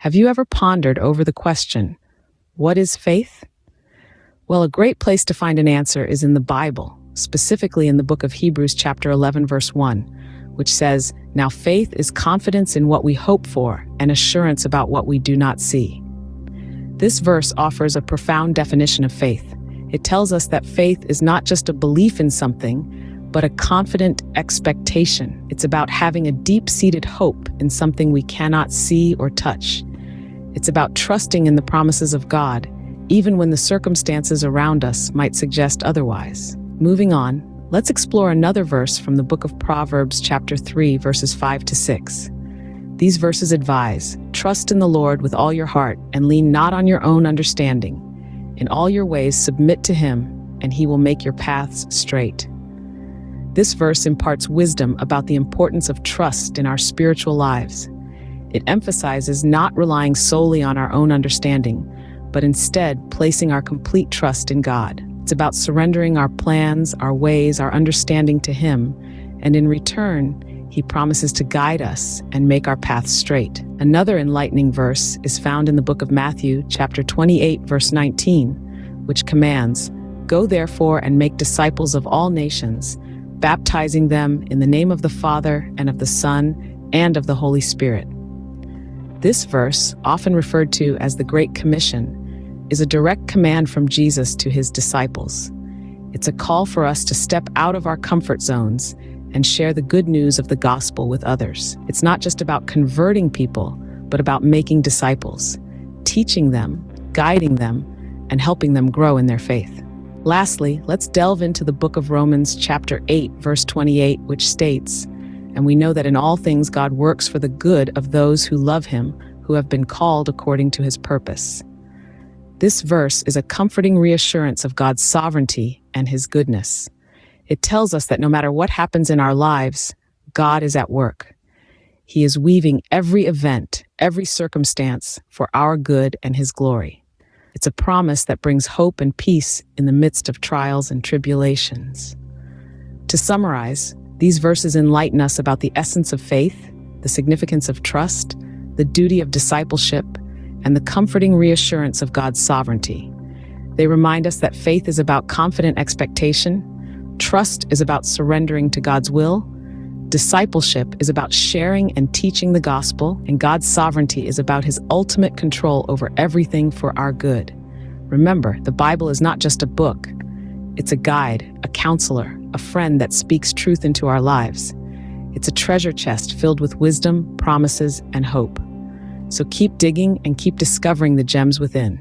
Have you ever pondered over the question, what is faith? Well, a great place to find an answer is in the Bible, specifically in the book of Hebrews chapter 11, verse 1, which says, "Now faith is confidence in what we hope for and assurance about what we do not see." This verse offers a profound definition of faith. It tells us that faith is not just a belief in something, but a confident expectation. It's about having a deep-seated hope in something we cannot see or touch. It's about trusting in the promises of God, even when the circumstances around us might suggest otherwise. Moving on, let's explore another verse from the book of Proverbs chapter 3, verses 5 to 6. These verses advise, "Trust in the Lord with all your heart and lean not on your own understanding. In all your ways submit to him, and he will make your paths straight." This verse imparts wisdom about the importance of trust in our spiritual lives. It emphasizes not relying solely on our own understanding, but instead placing our complete trust in God. It's about surrendering our plans, our ways, our understanding to him, and in return, he promises to guide us and make our paths straight. Another enlightening verse is found in the book of Matthew, chapter 28, verse 19, which commands, "Go therefore and make disciples of all nations, baptizing them in the name of the Father and of the Son and of the Holy Spirit." This verse, often referred to as the Great Commission, is a direct command from Jesus to his disciples. It's a call for us to step out of our comfort zones and share the good news of the gospel with others. It's not just about converting people, but about making disciples, teaching them, guiding them, and helping them grow in their faith. Lastly, let's delve into the book of Romans chapter 8, verse 28, which states, "And we know that in all things God works for the good of those who love him, who have been called according to his purpose." This verse is a comforting reassurance of God's sovereignty and his goodness. It tells us that no matter what happens in our lives, God is at work. He is weaving every event, every circumstance for our good and his glory. It's a promise that brings hope and peace in the midst of trials and tribulations. To summarize, these verses enlighten us about the essence of faith, the significance of trust, the duty of discipleship, and the comforting reassurance of God's sovereignty. They remind us that faith is about confident expectation, trust is about surrendering to God's will, discipleship is about sharing and teaching the gospel, and God's sovereignty is about his ultimate control over everything for our good. Remember, the Bible is not just a book. It's a guide, a counselor, a friend that speaks truth into our lives. It's a treasure chest filled with wisdom, promises, and hope. So keep digging and keep discovering the gems within.